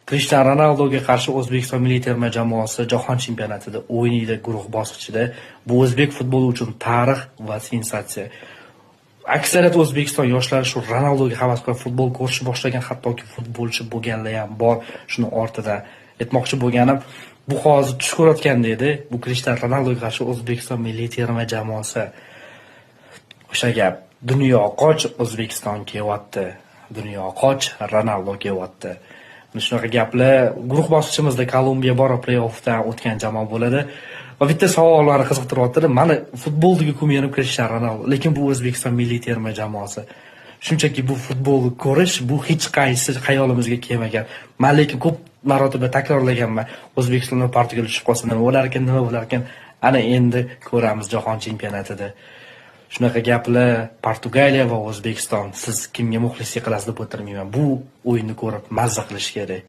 Krishtianu Ronalduga qarshi O'zbekiston milliy terma jamoasi jahon chempionatida o'ynaydi guruh bosqichida. Bu o'zbek futboli uchun tarix va sensatsiya. Aksariyat O'zbekiston yoshlari shu Ronalduga havas qilib futbol ko'rishni boshlagan, hattoki futbolchi bo'lganlar ham bor. Shuni ortida aytmoqchi bo'lganim, bu hozir tush ko'rayotganda edi. Bu Krishtianu Ronalduga qarshi O'zbekiston milliy terma jamoasi. O'sha gap, dunyo qoch O'zbekiston kelyapti. Dunyo qoch Ronaldu kelyapti. Shunaqa gaplar guruh bosqichimizda Kolumbiya bor, play-offdan o'tgan jamoa bo'ladi. Va bitta savollarni qiziqtiryapti. Mana futboldagi ko'miyam Krishtianu Ronaldu, lekin bu O'zbekiston milliy terma jamoasi. Shunchaki bu futbolni ko'rish, bu hech qaysi xayolimizga kelmagan. Men lekin ko'p marotaba takrorlaganman. O'zbekistonda Portugaliya tushib qolsa nima bo'lar ekan? Ana endi ko'ramiz jahon chempionatida. Shunaqa gaplar Portugaliya va O'zbekiston. Siz kimga muxlislik qilasiz deb o'tirmayman. Bu o'yinni ko'rib mazza qilish kerak.